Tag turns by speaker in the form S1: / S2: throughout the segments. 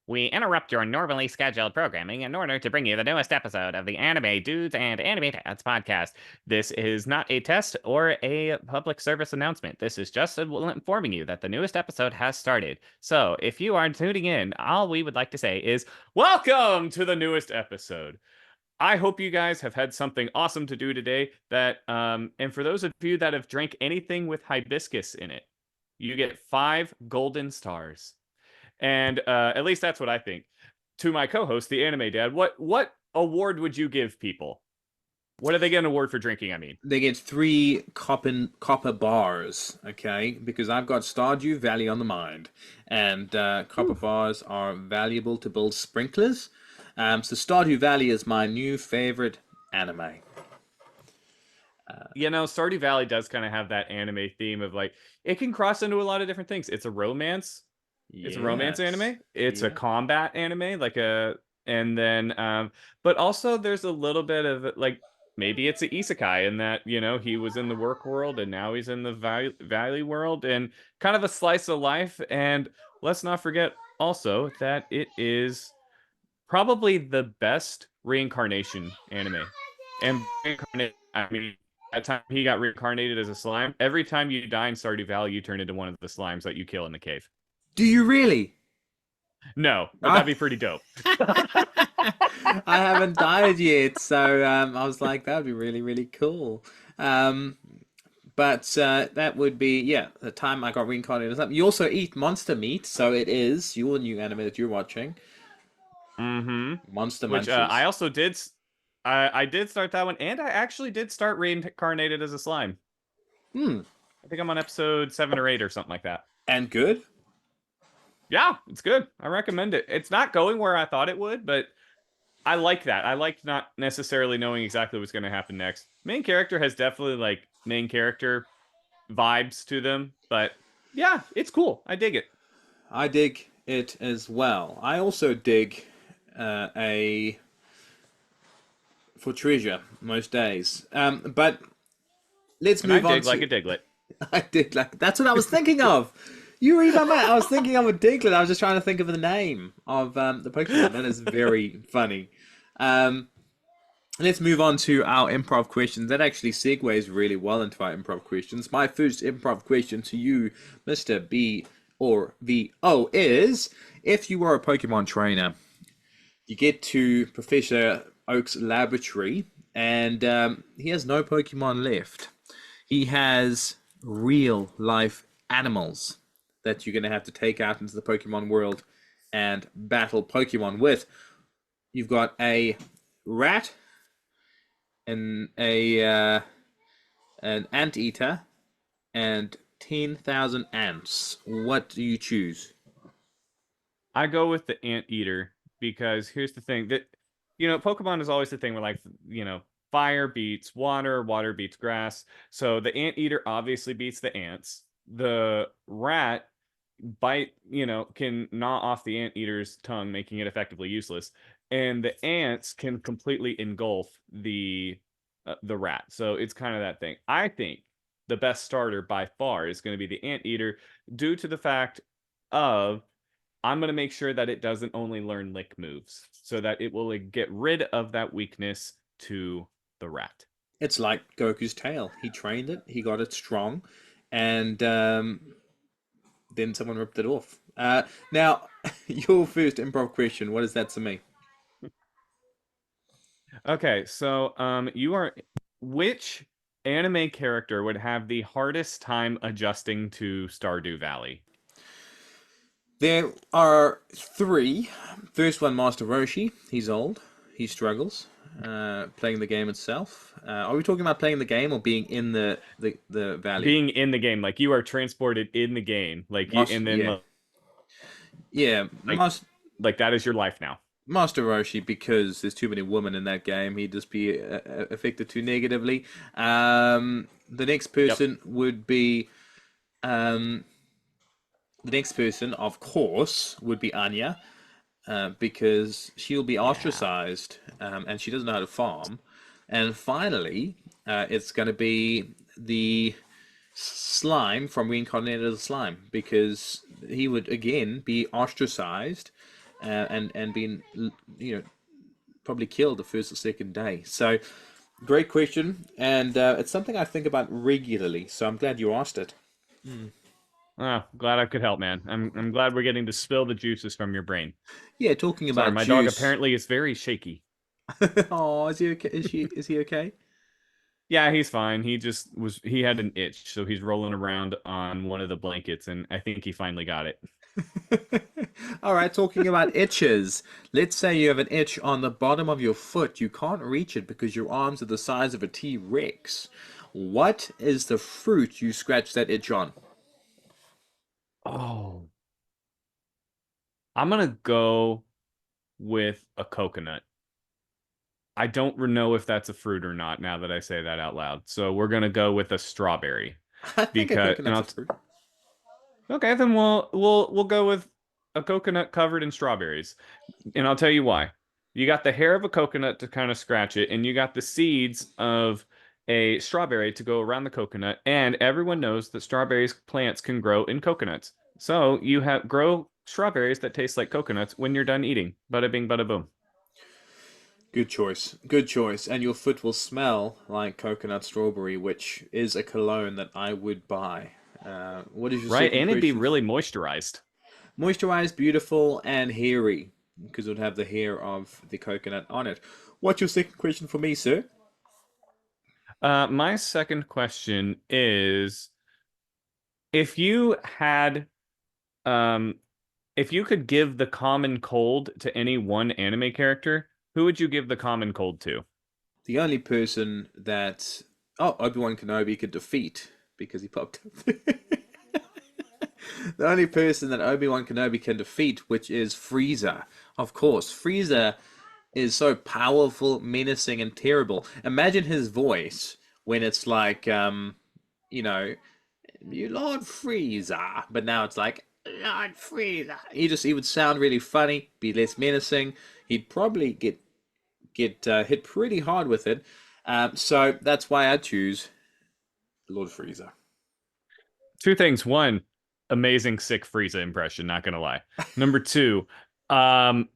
S1: We interrupt your normally scheduled programming in order to bring you the newest episode of the Anime Dudes and Anime Dads podcast. This is not a test or a public service announcement. This is just informing you that the newest episode has started. So, if you are tuning in, all we would like to say is welcome to the newest episode. I hope you guys have had something awesome to do today. And for those of you that have drank anything with hibiscus in it, you get 5 golden stars. And at least that's what I think. To my co-host, the Anime Dad, what award would you give people? What do they get an award for drinking? I mean,
S2: They get 3 copper bars, okay? Because I've got Stardew Valley on the mind, and copper bars are valuable to build sprinklers. So Stardew Valley is my new favorite anime.
S1: Stardew Valley does kind of have that anime theme of like it can cross into a lot of different things. It's a romance. It's a romance
S2: Yes.
S1: anime. It's a
S2: Yeah.
S1: combat anime, and then but also there's a little bit of like maybe it's an isekai in that he was in the work world and now he's in the valley world and kind of a slice of life. And let's not forget also that it is probably the best reincarnation anime. And reincarnate, I mean, at time he got reincarnated as a slime. Every time you die in Stardew Valley, you turn into one of the slimes that you kill in the cave.
S2: Do you really?
S1: No, but that'd
S2: I
S1: be pretty dope.
S2: I haven't died yet, so I was like, that would be really, really cool. Um, but that would be, yeah, the time I got reincarnated. As something. You also eat monster meat, so it is your new anime that you're watching,
S1: Mm-hmm.
S2: Monster
S1: Which I
S2: Munchies.
S1: also did. I did start that one, and I actually did start reincarnated as a slime.
S2: Hmm.
S1: I think I'm on episode 7 or 8 or something like that.
S2: And good?
S1: Yeah, it's good. I recommend it. It's not going where I thought it would, but I like that. I like not necessarily knowing exactly what's going to happen next. Main character has definitely like main character vibes to them, but yeah, it's cool. I dig it.
S2: I dig it as well. I also dig a for treasure most days. But let's
S1: And I
S2: move on
S1: dig like
S2: to
S1: a diglet.
S2: I dig like that's what I was thinking of. You read my mind. I was thinking of a Diglett. I was just trying to think of the name of the Pokemon. That is very funny. Um, let's move on to our improv questions. That actually segues really well into our improv questions. My first improv question to you, Mr. B or VO, is if you were a Pokemon trainer, you get to Professor Oak's laboratory, and he has no Pokemon left. He has real life animals that you're going to have to take out into the Pokemon world and battle Pokemon with. You've got a rat and an anteater and 10,000 ants. What do you choose?
S1: I go with the anteater because here's the thing that Pokemon is always the thing where like fire beats water, water beats grass. So the anteater obviously beats the ants. The rat can gnaw off the anteater's tongue, making it effectively useless. And the ants can completely engulf the rat. So it's kind of that thing. I think the best starter by far is going to be the anteater due to the fact of I'm going to make sure that it doesn't only learn lick moves so that it will like, get rid of that weakness to the rat.
S2: It's like Goku's tail. He trained it, he got it strong, and then someone ripped it off. Now, your first improv question, what is that to me?
S1: Okay, so you are which anime character would have the hardest time adjusting to Stardew Valley?
S2: There are 3. First one, Master Roshi. He's old. He struggles playing the game itself. Are we talking about playing the game or being in the valley?
S1: Being in the game, like you are transported in the game,
S2: Master,
S1: and then
S2: yeah, yeah.
S1: like like that is your life now.
S2: Master Roshi, because there's too many women in that game, he'd just be affected too negatively. The next
S1: Yep.
S2: person would be um, the next person, of course, would be Anya, because she'll be
S1: Yeah.
S2: ostracized, and she doesn't know how to farm. And finally, it's going to be the slime from Reincarnated as a Slime, because he would again be ostracized and been probably killed the first or second day. So great question, and it's something I think about regularly. So I'm glad you asked it.
S1: Oh, glad I could help, man. I'm glad we're getting to spill the juices from your brain.
S2: Yeah, talking
S1: Sorry,
S2: about
S1: my dog
S2: juice.
S1: apparently is very shaky.
S2: Oh, is he okay? Is he okay?
S1: Yeah, he's fine. He had an itch, so he's rolling around on one of the blankets, and I think he finally got it.
S2: All right, talking about itches. Let's say you have an itch on the bottom of your foot. You can't reach it because your arms are the size of a T-Rex. What is the fruit you scratch that itch on?
S1: Oh, I'm gonna go with a coconut. I don't know if that's a fruit or not now that I say that out loud. So we're gonna go with a strawberry
S2: I think a
S1: because, and
S2: coconut's a fruit.
S1: okay, then we'll go with a coconut covered in strawberries. And I'll tell you why. You got the hair of a coconut to kind of scratch it, and you got the seeds of a strawberry to go around the coconut. And everyone knows that strawberries plants can grow in coconuts. So you have grow strawberries that taste like coconuts when you're done eating. Bada bing, bada boom.
S2: Good choice. Good choice. And your foot will smell like coconut strawberry, which is a cologne that I would buy. What is your
S1: Right?
S2: second
S1: And it'd be
S2: question?
S1: really moisturized.
S2: Moisturized, beautiful, and hairy, because it would have the hair of the coconut on it. What's your second question for me, sir?
S1: My second question is if you had um if you could give the common cold to any one anime character, who would you give the common cold to?
S2: The only person that Obi-Wan Kenobi could defeat because he popped up. The only person that Obi-Wan Kenobi can defeat, which is Frieza. Of course, Frieza is so powerful, menacing, and terrible. Imagine his voice when it's like, you know, you Lord Frieza, but now it's like Lord Frieza. He would sound really funny, be less menacing. He'd probably get hit pretty hard with it. So that's why I choose Lord Frieza.
S1: Two things. One, amazing sick Frieza impression, not gonna lie. Number two, um,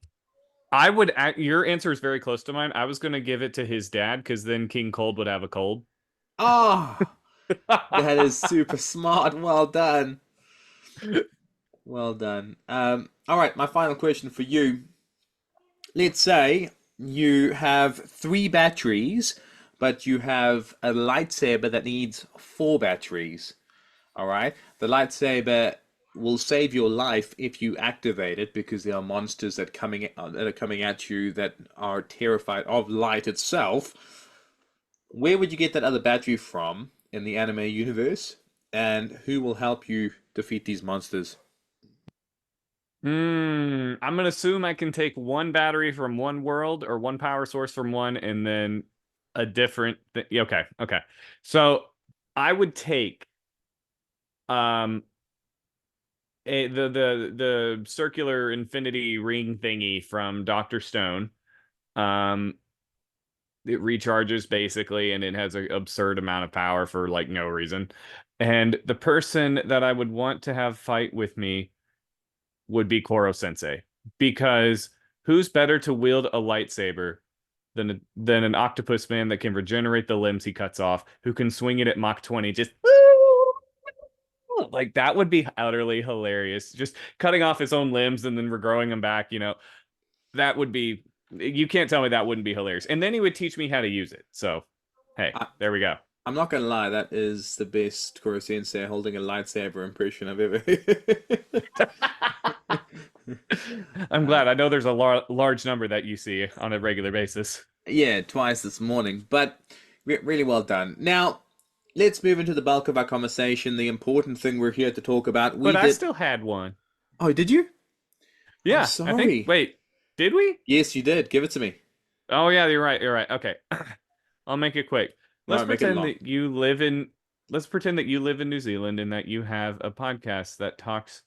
S1: your answer is very close to mine. I was gonna give it to his dad because then King Cold would have a cold.
S2: Ah, that is super smart. Well done. Well done. All right, my final question for you. Let's say you have three batteries, but you have a lightsaber that needs four batteries. All right. The lightsaber will save your life if you activate it because there are monsters that are coming at you that are terrified of light itself. Where would you get that other battery from in the anime universe? And who will help you defeat these monsters?
S1: I'm gonna assume I can take one battery from one world or one power source from one, and then a different thing. Okay, okay. So I would take um the circular infinity ring thingy from Dr. Stone. Um, it recharges basically, and it has an absurd amount of power for like no reason. And the person that I would want to have fight with me would be Koro Sensei, because who's better to wield a lightsaber than an octopus man that can regenerate the limbs he cuts off, who can swing it at Mach 20, just like that would be utterly hilarious. Just cutting off his own limbs and then regrowing them back, that would be, you can't tell me that wouldn't be hilarious. And then he would teach me how to use it. So, hey,
S2: I,
S1: there we go.
S2: I'm not gonna lie, that is the best Koro Sensei holding a lightsaber impression I've ever heard.
S1: I'm glad. I know there's a large number that you see on a regular basis.
S2: Yeah, twice this morning, but really well done. Now, let's move into the bulk of our conversation. The important thing we're here to talk about. We
S1: But I
S2: did.
S1: still had one.
S2: Oh, did you? I'm
S1: Yeah, I think.
S2: sorry.
S1: Wait, did we?
S2: Yes, you did. Give it to me.
S1: Oh yeah, you're right. You're right. Okay. I'll make it quick.
S2: All
S1: Let's
S2: right, make it
S1: pretend
S2: long.
S1: that you live in let's pretend that you live in New Zealand and that you have a podcast that talks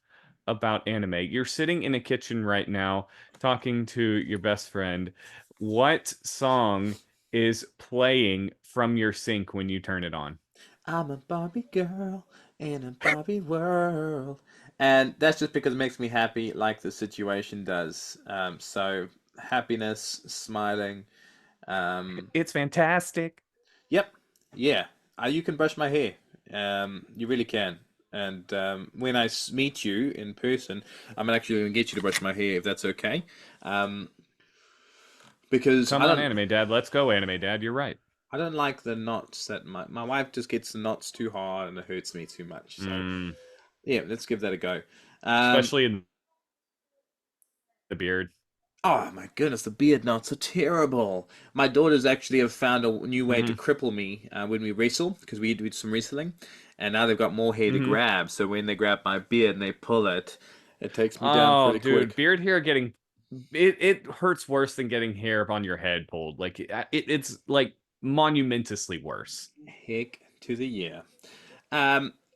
S1: about anime. You're sitting in a kitchen right now talking to your best friend. What song is playing from your sink when you turn it on?
S2: I'm a Barbie girl in a Barbie world. And that's just because it makes me happy, like the situation does. So happiness, smiling. Um,
S1: It's fantastic.
S2: yep, yeah. You can brush my hair. You really can. And when I meet you in person, I'm actually going to get you to brush my hair if that's okay. Um, because
S1: Come on, Anime Dad. Let's go, Anime Dad. You're right.
S2: I don't like the knots that my wife just gets the knots too hard and it hurts me too much. So
S1: Mm,
S2: yeah, let's give that a go. Um,
S1: especially in the beard.
S2: oh my goodness, the beard knots are terrible. My daughters actually have found a new way to
S1: Hmm.
S2: cripple me when we wrestle because we do some wrestling, and now they've got more hair to
S1: Hmm.
S2: grab. So when they grab my beard and they pull it, it takes me down
S1: Oh,
S2: pretty
S1: dude,
S2: quick.
S1: beard hair getting it hurts worse than getting hair on your head pulled. Like it's like monumentously worse.
S2: Heck to the yeah.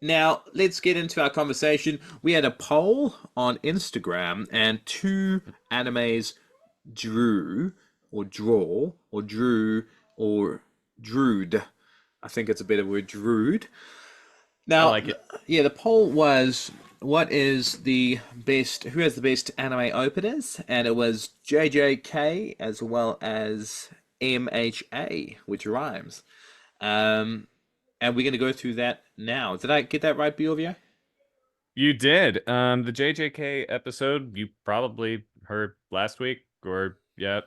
S2: Now let's get into our conversation. We had a poll on Instagram, and two animes drew or draw or drew or drewed. I think it's a better word, drewed.
S1: I
S2: Now,
S1: like it.
S2: yeah, the poll was what is the best, who has the best anime openers? And it was JJK as well as MHA, which rhymes. Um, and we're going to go through that now. Did I get that right, Bjorvio?
S1: You did. The JJK episode you probably heard last week or yeah.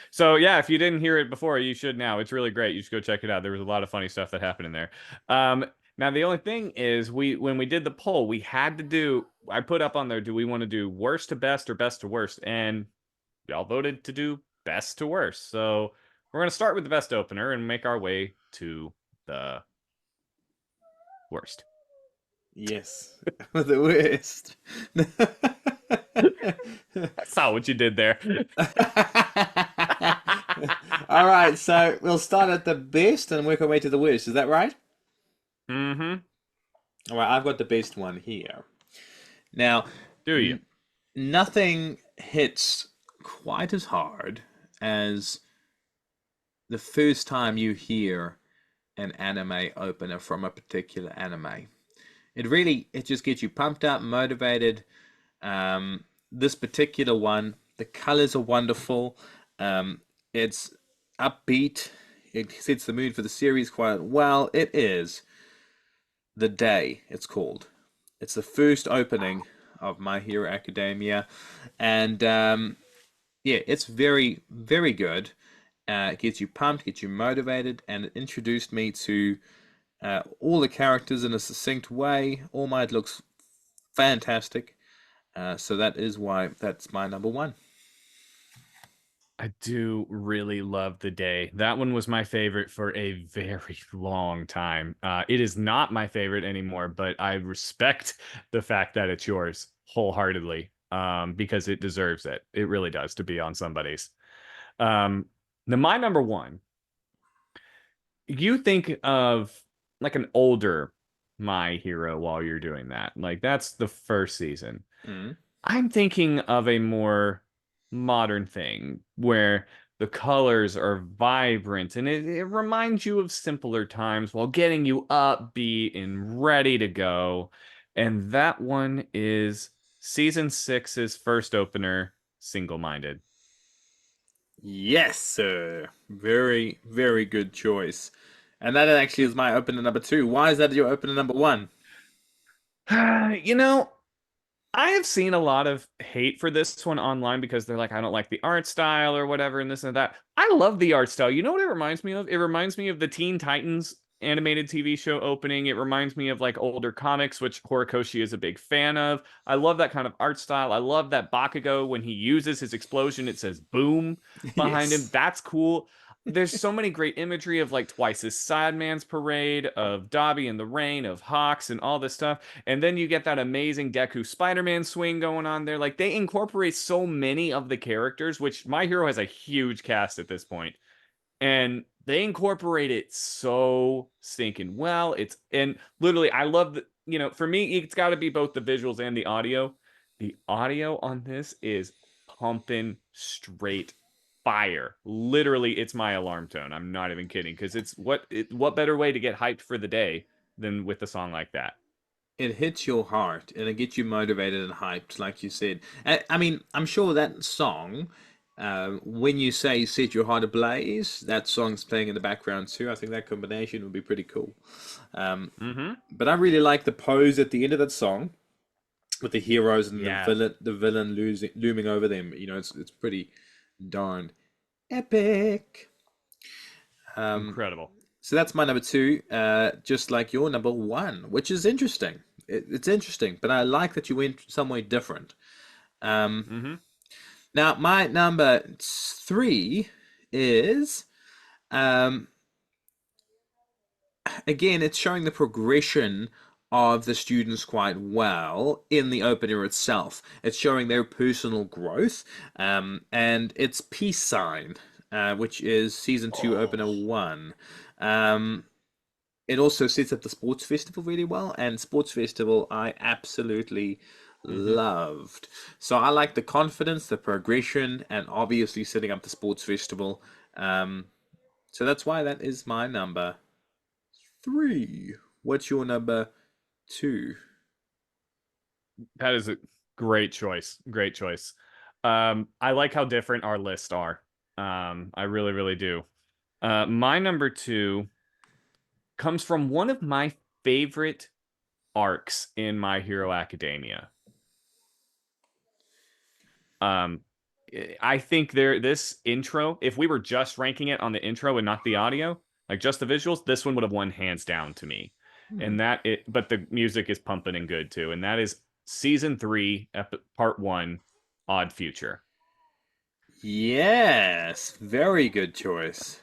S1: So yeah, if you didn't hear it before, you should now. It's really great. You should go check it out. There was a lot of funny stuff that happened in there. Now the only thing is we when we did the poll, we had to do I put up on there, do we want to do worst to best or best to worst? And y'all voted to do best to worst. So we're gonna start with the best opener and make our way to the worst.
S2: Yes, the worst.
S1: I saw what you did there.
S2: All right, so we'll start at the best and work our way to the worst. Is that right?
S1: Mm-hmm.
S2: All right, I've got the best one here. Now,
S1: Do you?
S2: nothing hits quite as hard as the first time you hear an anime opener from a particular anime. It just gets you pumped up, motivated. This particular one, the colors are wonderful. It's upbeat. It sets the mood for the series quite well. It is The Day, it's called. It's the first opening of My Hero Academia. And yeah, it's very, very good. It gets you pumped, gets you motivated, and it introduced me to all the characters in a succinct way. All Might looks fantastic. So that is why that's my number one.
S1: I do really love the day. That one was my favorite for a very long time. It is not my favorite anymore, but I respect the fact that it's yours wholeheartedly because it deserves it. It really does to be on somebody's. Um, Now, my number one, you think of like an older My Hero while you're doing that. Like that's the first season.
S2: Mm.
S1: I'm thinking of a more modern thing where the colors are vibrant and it reminds you of simpler times while getting you upbeat and ready to go. And that one is season six's first opener, Single Minded.
S2: Yes, sir. Very, very good choice. And that actually is my opener number two. Why is that your opener number one?
S1: You know, I have seen a lot of hate for this one online because they're like, I don't like the art style or whatever, and this and that. I love the art style. You know what it reminds me of? It reminds me of the Teen Titans animated TV show opening. It reminds me of like older comics, which Horikoshi is a big fan of. I love that kind of art style. I love that Bakugo, when he uses his explosion, it says boom behind him.
S2: Yes.
S1: That's cool. There's so many great imagery of like Twice's Sadman's Parade, of Dobby in the Rain, of Hawks, and all this stuff. And then you get that amazing Deku Spider-Man swing going on there. Like they incorporate so many of the characters, which My Hero has a huge cast at this point, and they incorporate it so stinking well. It's and literally, I love the for me, it's got to be both the visuals and the audio. The audio on this is pumping straight fire. Literally, it's my alarm tone. I'm not even kidding because it's what better way to get hyped for the day than with a song like that.
S2: it hits your heart and it gets you motivated and hyped, like you said. I mean, I'm sure that song, when you say "Set Your Heart Ablaze," that song's playing in the background too. I think that combination would be pretty cool. Um,
S1: Mm-hmm.
S2: but I really like the pose at the end of that song with the heroes and
S1: Yeah.
S2: the villain looming over them. You know, it's pretty darn epic. Um,
S1: Incredible.
S2: so that's my number two, just like your number one, which is interesting. It's interesting, but I like that you went somewhere different. Um,
S1: Mm-hmm.
S2: Now, my number three is, um, again, it's showing the progression of the students quite well in the opener itself. It's showing their personal growth, and it's Peace Sign, which is season two,
S1: Oh.
S2: opener one. Um, it also sets up the sports festival really well, and sports festival I absolutely
S1: Mm-hmm.
S2: loved. So I like the confidence, the progression, and obviously setting up the sports festival. Um, so that's why that is my number three. What's your number two?
S1: That is a great choice. Great choice. I like how different our lists are. I really, really do. My number two comes from one of my favorite arcs in My Hero Academia. Um, I think this intro, if we were just ranking it on the intro and not the audio, like just the visuals, this one would have won hands down to me.
S2: Hmm.
S1: And but the music is pumping and good too. And that is season three, part one, Odd Future.
S2: Yes, very good choice.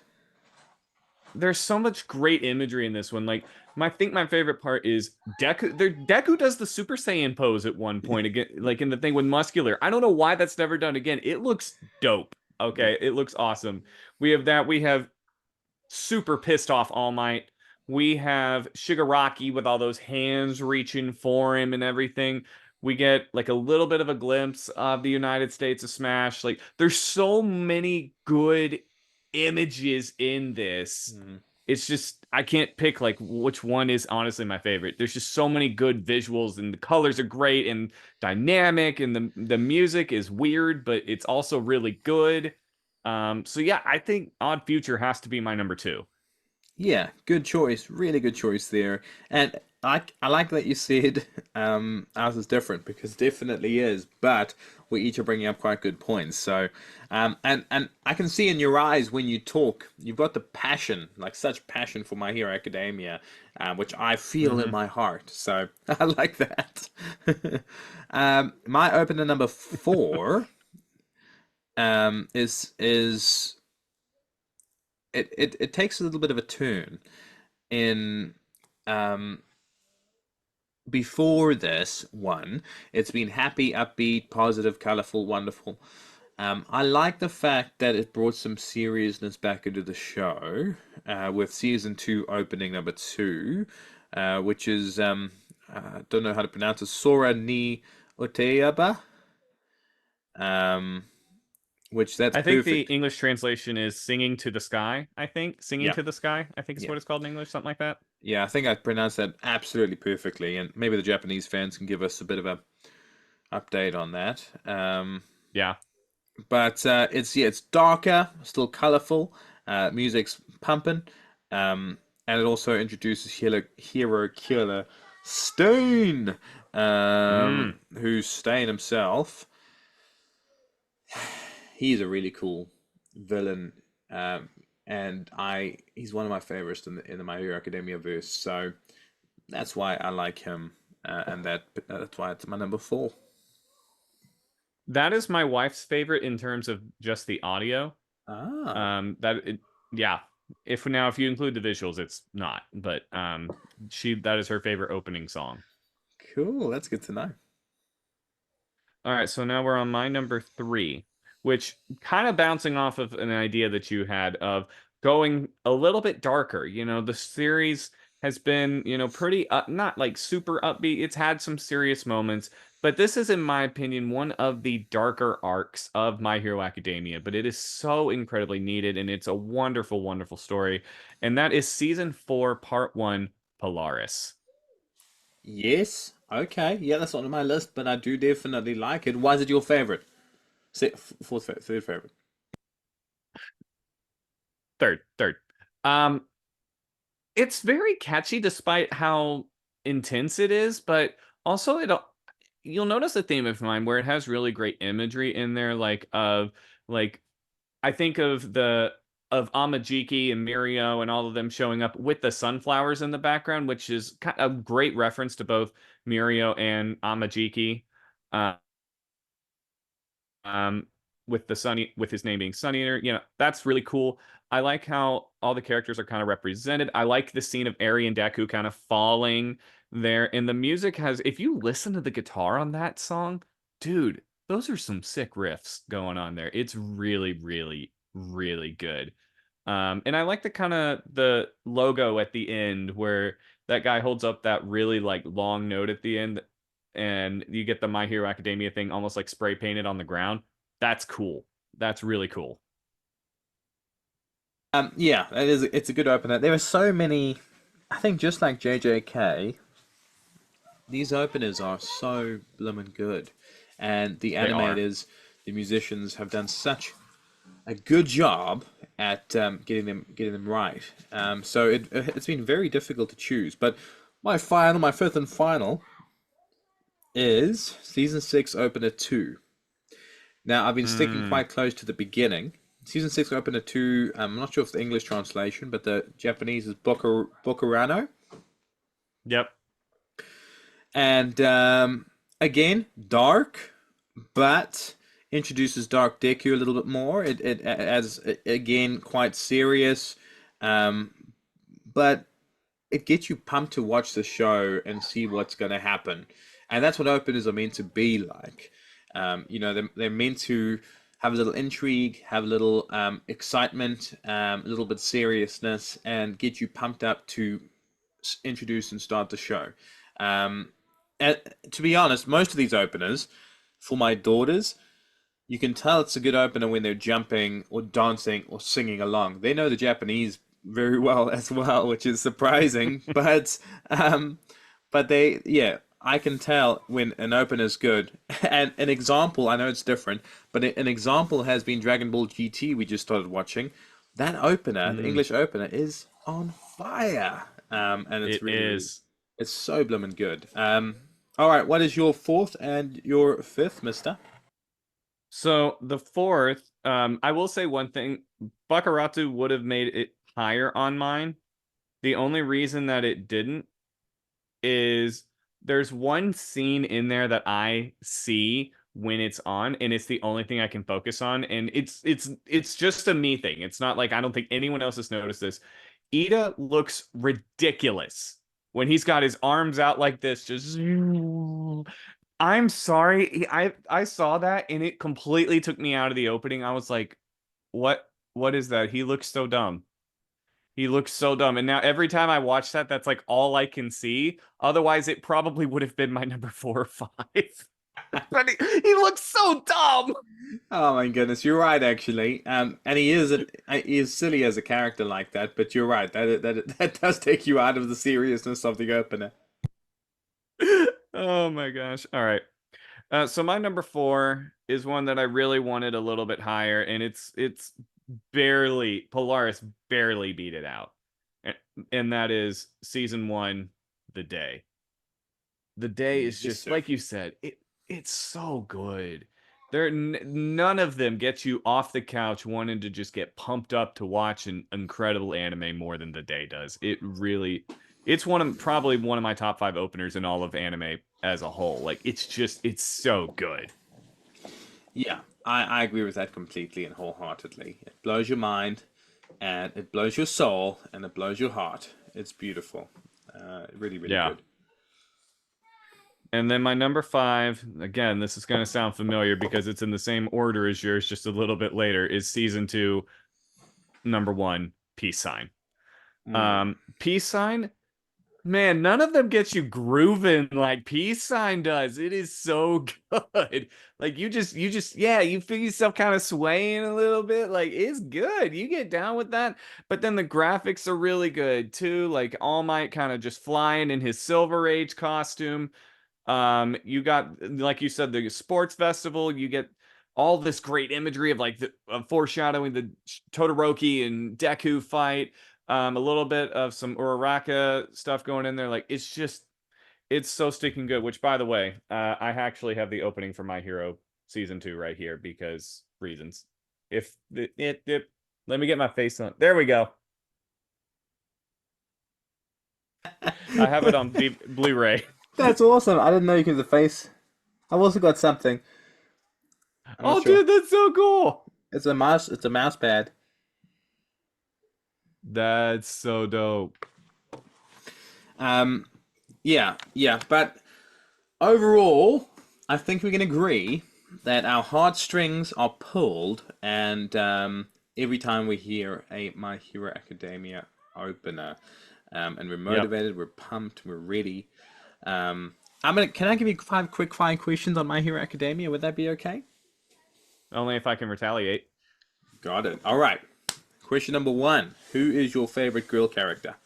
S1: There's so much great imagery in this one. Like I think my favorite part is Deku. Deku does the Super Saiyan pose at one point again, like in the thing with Muscular. I don't know why that's never done again. It looks dope.
S2: Yeah.
S1: Okay, it looks awesome. We have that. We have super pissed off All Might. We have Shigaraki with all those hands reaching for him and everything. We get like a little bit of a glimpse of the United States of Smash. Like there's so many good images in this.
S2: Hmm.
S1: It's just I can't pick like which one is honestly my favorite. There's just so many good visuals and the colors are great and dynamic and the music is weird, but it's also really good. So yeah, I think Odd Future has to be my number two.
S2: Yeah, good choice. Really good choice there. And I like that you said ours is different because it definitely is, but we each are bringing up quite good points. So and I can see in your eyes when you talk, you've got the passion, like such passion for My Hero Academia, which I feel in
S1: Mm-hmm.
S2: my heart. So I like that. My opener number four is it takes a little bit of a turn in um before this one. It's been happy, upbeat, positive, colorful, wonderful. I like the fact that it brought some seriousness back into the show, with season two opening number two, which is I don't know how to pronounce it, Sora ni Oteaba, um, which that's
S1: I think the
S2: perfect.
S1: English translation is Singing to the Sky, I think. Singing
S2: Yeah,
S1: to the Sky, I think is
S2: yeah.
S1: what it's called in English, something like that.
S2: Yeah, I think I pronounced that absolutely perfectly, and maybe the Japanese fans can give us a bit of a update on that.
S1: Yeah.
S2: But it's darker, still colorful. Music's pumping, and it also introduces Hero Killer Stain,
S1: Mm.
S2: who's Stain himself. He's a really cool villain, um, and I he's one of my favorites in the My Hero Academia verse. So that's why I like him, and that's why it's my number four.
S1: That is my wife's favorite in terms of just the audio.
S2: Ah,
S1: Yeah. If you include the visuals, it's not. But that is her favorite opening song.
S2: cool. That's good to know.
S1: All right, so now we're on my number three, which kind of bouncing off of an idea that you had of going a little bit darker. The series has been, pretty not like super upbeat. It's had some serious moments, but this is, in my opinion, one of the darker arcs of My Hero Academia. But it is so incredibly needed, and it's a wonderful, wonderful story. And that is season four, part one, Polaris.
S2: Yes. Okay. Yeah, that's not on my list, but I do definitely like it. Why is it your favorite? Third favorite.
S1: Third. Um, it's very catchy despite how intense it is, but also you'll notice a theme of mine where it has really great imagery in there, like I think of Amajiki and Mirio and all of them showing up with the sunflowers in the background, which is a great reference to both Mirio and Amajiki. Uh, um, with with his name being Sunny Eater, that's really cool. I like how all the characters are kind of represented. I like the scene of Eri and Deku kind of falling there, and the music has. If you listen to the guitar on that song, dude, those are some sick riffs going on there. It's really, really, really good. And I like the kind of the logo at the end where that guy holds up that really like long note at the end, and you get the My Hero Academia thing almost like spray painted on the ground. That's cool. That's really cool.
S2: Yeah, it's a good opener. There are so many. I think just like JJK, these openers are so bloomin' good, and the
S1: They are.
S2: animators, the musicians have done such a good job at getting them right. So it's been very difficult to choose. But my fifth and final is season six opener two. Now I've been sticking
S1: Mm,
S2: quite close to the beginning. Season six opener two. I'm not sure if the English translation, but the Japanese is Bokurano.
S1: yep.
S2: And again, dark, but introduces Dark Deku a little bit more. It adds again quite serious, um, but it gets you pumped to watch the show and see what's going to happen, and that's what openers are meant to be like. They're meant to have a little intrigue, have a little excitement, a little bit of seriousness, and get you pumped up to introduce and start the show. Um, and to be honest, most of these openers for my daughters, you can tell it's a good opener when they're jumping or dancing or singing along. They know the Japanese very well as well, which is surprising. But yeah, I can tell when an opener is good. And an example, I know it's different, but an example has been Dragon Ball GT. We just started watching. That opener, the
S1: Mm,
S2: English opener, is on fire. And it's
S1: it
S2: really, really,
S1: is.
S2: it's so bloomin' good. All right, what is your fourth and your fifth, Mister?
S1: So the fourth, I will say one thing. Bakaratu would have made it higher on mine. The only reason that it didn't is there's one scene in there that I see when it's on, and it's the only thing I can focus on, and it's just a me thing. It's not like I don't think anyone else has noticed this. Ida looks ridiculous when he's got his arms out like this, just I'm sorry. I saw that and it completely took me out of the opening. I was like, what is that? He looks so dumb. He looks so dumb. And now every time I watch that, that's like all I can see. Otherwise, it probably would have been my number 4 or 5. But he looks so dumb.
S2: Oh my goodness, you're right actually. And he is silly as a character like that, but you're right. That does take you out of the seriousness of the opener.
S1: Oh my gosh. All right. So my number 4 is one that I really wanted a little bit higher, and it's barely Polaris barely beat it out. And, and that is season 1, The Day. The Day is
S2: Yes,
S1: just
S2: sir.
S1: like you said, it's so good. None of them get you off the couch wanting to just get pumped up to watch an incredible anime more than The Day does. It's probably one of my top 5 openers in all of anime as a whole. Like it's so good.
S2: Yeah, I agree with that completely and wholeheartedly. It blows your mind, and it blows your soul, and it blows your heart. It's beautiful. Really, really
S1: Yeah.
S2: good.
S1: And then my number 5, again, this is going to sound familiar because it's in the same order as yours, just a little bit later, is season 2, number 1, Peace Sign.
S2: Mm.
S1: Peace Sign, Man, none of them gets you grooving like Peace Sign does. It is so good. Like yeah, you feel yourself kind of swaying a little bit. Like it's good. You get down with that. But then the graphics are really good too. Like All Might kind of just flying in his Silver Age costume. You got, like you said, the sports festival. You get all this great imagery of like the foreshadowing the Todoroki and Deku fight. A little bit of some Uraraka stuff going in there. Like it's so sticking good. Which, by the way, I actually have the opening for My Hero season 2 right here because reasons. If let me get my face on. There we go. I have it on Blu-ray.
S2: That's awesome. I didn't know you could do the face. I've also got something. I'm not
S1: Oh,
S2: sure.
S1: dude, that's so cool.
S2: It's a mouse. It's a mouse pad.
S1: That's so dope.
S2: Um, yeah, yeah. But overall, I think we can agree that our heartstrings are pulled, and every time we hear a My Hero Academia opener, and we're
S1: Yep.
S2: motivated, we're pumped, we're ready. I'm gonna. Can I give you five quick fire questions on My Hero Academia? Would that be okay?
S1: Only if I can retaliate.
S2: Got it. All right. Question number one: who is your favorite girl character?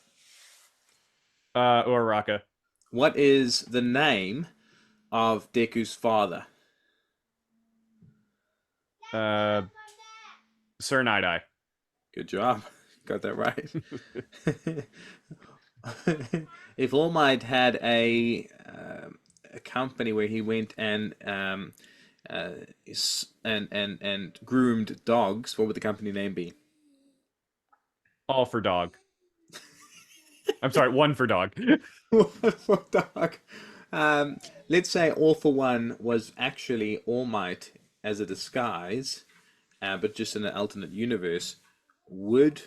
S1: Uraraka.
S2: What is the name of Deku's father?
S1: Uh, Sir Night-Eye.
S2: Good job. Got that right. If All Might had a company where he went and and groomed dogs, what would the company name be?
S1: All for dog. I'm sorry, one for dog.
S2: For dog. Let's say All for One was actually All Might as a disguise, but just in an alternate universe. Would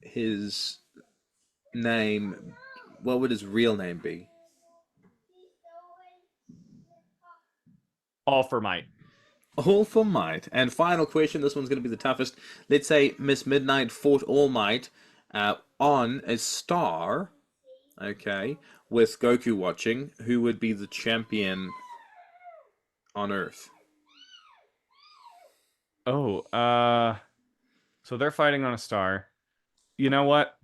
S2: his name, what would his real name be?
S1: All for might.
S2: All for Might. And final question, this one's going to be the toughest. Let's say Miss Midnight fought All Might on a star, okay, with Goku watching. Who would be the champion on Earth?
S1: Oh, so they're fighting on a star. You know what?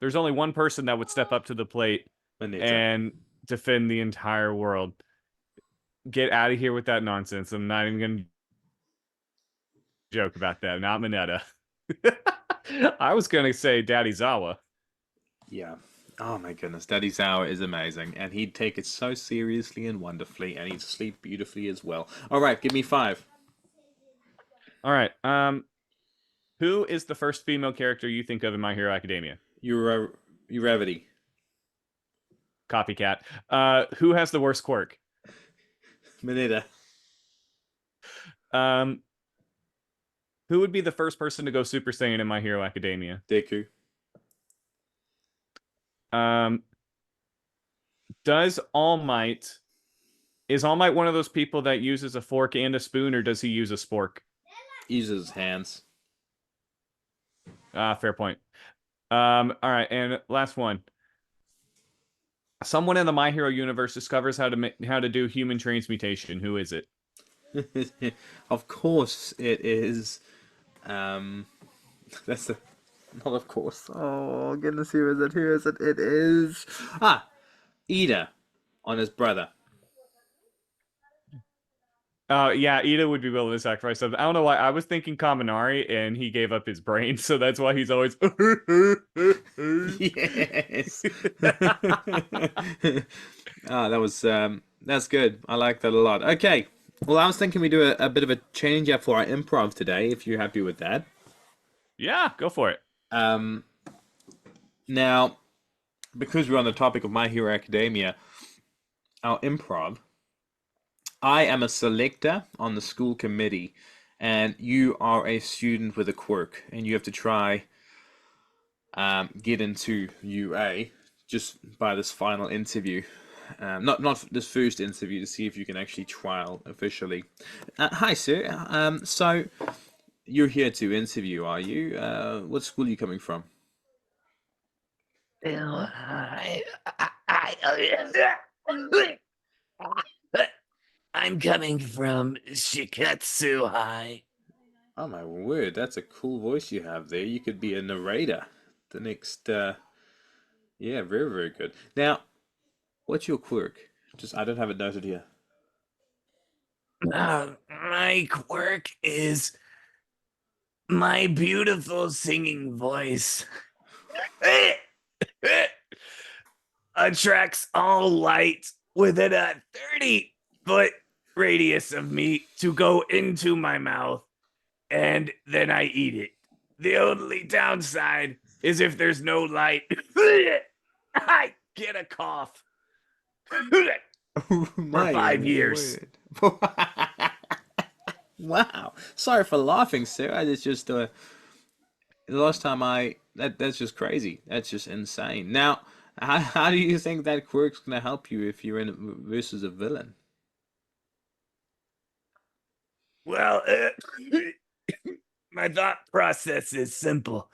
S1: There's only one person that would step up to the plate
S2: Manetta.
S1: and defend the entire world. Get out of here with that nonsense. I'm not even gonna joke about that. Not Mineta. I was gonna say Daddy Zawa.
S2: Yeah. Oh my goodness, Daddy Zhao is amazing, and he'd take it so seriously and wonderfully, and he'd sleep beautifully as well. All right, give me five.
S1: All right. Who is the first female character you think of in My Hero Academia?
S2: Uravity.
S1: Copycat. Who has the worst quirk?
S2: Manetta.
S1: Um, who would be the first person to go Super Saiyan in My Hero Academia?
S2: Deku.
S1: Um, does All Might is All Might one of those people that uses a fork and a spoon, or does he use a spork?
S2: Uses hands.
S1: Fair point. All right, and last one. Someone in the My Hero universe discovers how to do human transmutation. Who is it?
S2: Of course it is. Um, that's the. Not of course. Oh goodness, who is it? Who is it? It is Ida on his brother.
S1: Yeah, Ida would be willing to sacrifice something. I don't know why. I was thinking Kaminari, and he gave up his brain, so that's why he's always.
S2: Yes. That was that's good. I like that a lot. Okay. Well, I was thinking we do a bit of a change up for our improv today, if you're happy with that.
S1: Yeah, go for it.
S2: Um, Now, because we're on the topic of My Hero Academia, our improv, I am a selector on the school committee, and you are a student with a quirk, and you have to try get into UA just by this final interview. Not this first interview to see if you can actually trial officially. Hi, sir. So you're here to interview, are you? What school are you coming from?
S3: I'm coming from Shiketsu High.
S2: Oh my word, that's a cool voice you have there. You could be a narrator. The next, yeah, very, very good. Now, what's your quirk? Just, I don't have it noted here.
S3: My quirk is my beautiful singing voice. Attracts all light within a 30-foot radius of me to go into my mouth, and then I eat it. The only downside is if there's no light, I get a cough
S2: Oh
S3: for
S2: my
S3: 5 years.
S2: word. Wow. Sorry for laughing, sir. It's just the last time that's just crazy. That's just insane. Now, how do you think that quirk's gonna help you if you're in versus a villain?
S3: Well, my thought process is simple.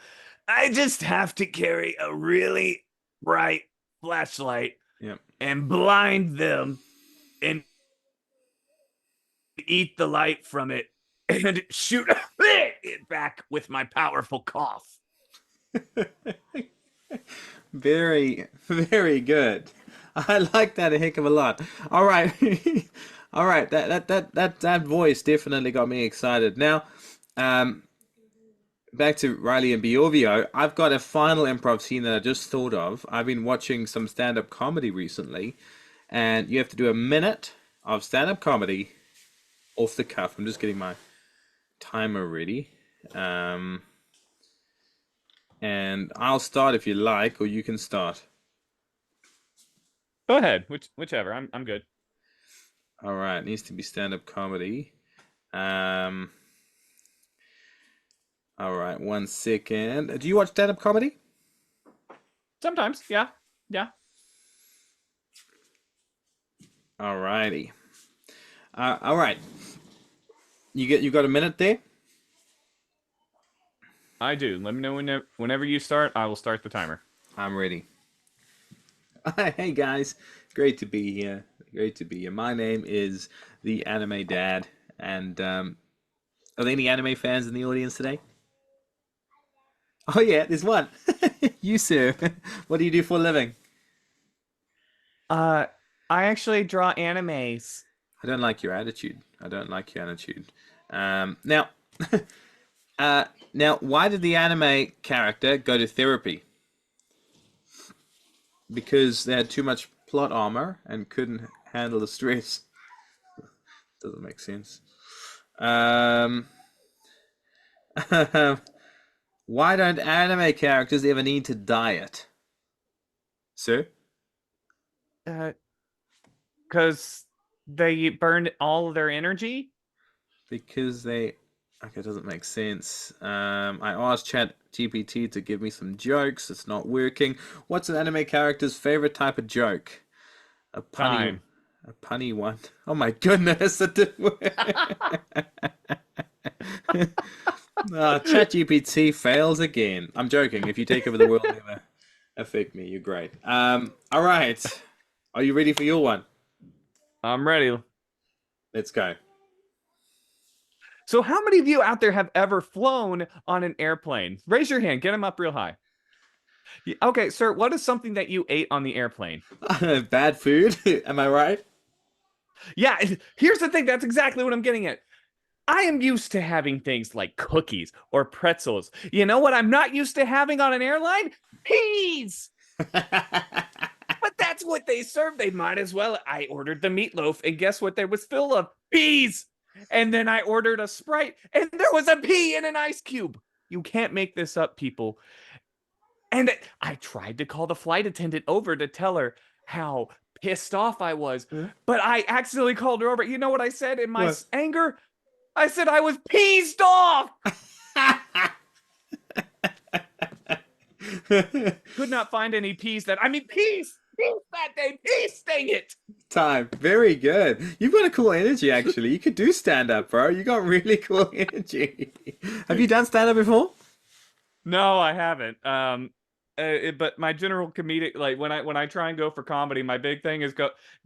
S3: I just have to carry a really bright flashlight
S2: Yep.
S3: and blind them and eat the light from it and shoot it back with my powerful cough.
S2: Very, very good. I like that a heck of a lot. All right. All right. That voice definitely got me excited. Now, um, back to Reilly and Bjorvio. I've got a final improv scene that I just thought of. I've been watching some stand-up comedy recently, and you have to do a minute of stand-up comedy off the cuff. I'm just getting my timer ready. Um, and I'll start if you like, or you can start.
S1: Go ahead. Whichever. I'm good.
S2: All right, it needs to be stand-up comedy. Um, all right, 1 second. Do you watch stand-up comedy?
S1: Sometimes, yeah. Yeah.
S2: All righty. All right. You got a minute there?
S1: I do. Let me know whenever you start. I will start the timer.
S2: I'm ready. Hey guys, great to be here. Great to be here. My name is the Anime Dad, and are there any anime fans in the audience today? Oh yeah, there's one. You sir, what do you do for a living?
S1: I actually draw animes.
S2: I don't like your attitude. I don't like your attitude. Now, now, why did the anime character go to therapy? Because they had too much plot armor and couldn't handle the stress. Doesn't make sense. Um, why don't anime characters ever need to diet? Sir?
S1: Because they burned all of their energy.
S2: Because they. Okay, it doesn't make sense. I asked Chat GPT to give me some jokes. It's not working. What's an anime character's favorite type of joke? A punny,
S1: Time.
S2: a punny one. Oh my goodness, it didn't work. Chat GPT fails again. I'm joking. If you take over the world, never affect me. You're great. All right. Are you ready for your one?
S1: I'm ready.
S2: Let's go.
S1: So, how many of you out there have ever flown on an airplane? Raise your hand. Get them up real high. Okay, sir. What is something that you ate on the airplane?
S2: Bad food. Am I right?
S1: Yeah. Here's the thing. That's exactly what I'm getting at. I am used to having things like cookies or pretzels. You know what I'm not used to having on an airline? Peas. But that's what they serve. They might as well. I ordered the meatloaf, and guess what? There was full of peas. And then I ordered a Sprite, and there was a pea in an ice cube. You can't make this up, people. And I tried to call the flight attendant over to tell her how pissed off I was, but I accidentally called her over. You know what I said in my
S2: What?
S1: anger? I said I was peased off. Could not find any peas peas that day. Peas, dang it.
S2: Time. Very good. You've got a cool energy, actually. You could do stand up, bro. You got really cool energy. Have you done stand up before?
S1: No, I haven't. but my general comedic, like when I try and go for comedy, my big thing is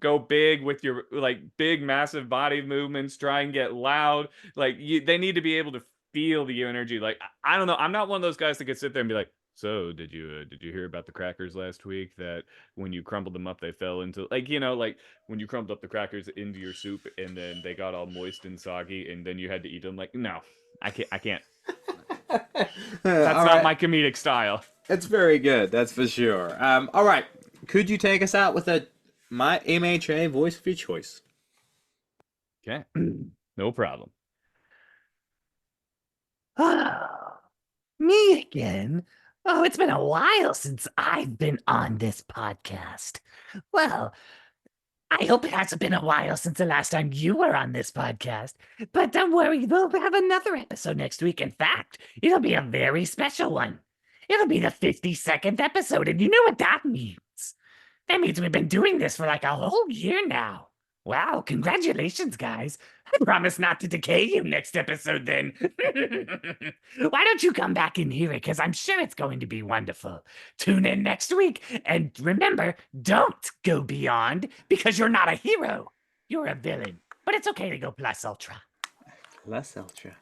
S1: go big with your like big massive body movements. Try and get loud. Like they need to be able to feel the energy. Like I don't know. I'm not one of those guys that could sit there and be like, so did you hear about the crackers last week that when you crumbled them up they fell into like like when you crumbled up the crackers into your soup and then they got all moist and soggy and then you had to eat them? Like no, I can't. That's
S2: All
S1: not
S2: right.
S1: my comedic style.
S2: It's very good, that's for sure. All right. Could you take us out with my MHA voice of your choice?
S1: Okay. No problem.
S3: Oh, me again? Oh, it's been a while since I've been on this podcast. Well, I hope it hasn't been a while since the last time you were on this podcast. But don't worry, we'll have another episode next week. In fact, it'll be a very special one. It'll be the 52nd episode, and you know what that means. That means we've been doing this for like a whole year now. Wow, congratulations, guys. I promise not to decay you next episode then. Why don't you come back and hear it? Because I'm sure it's going to be wonderful. Tune in next week. And remember, don't go beyond because you're not a hero. You're a villain. But it's okay to go plus ultra.
S2: Less Ultra.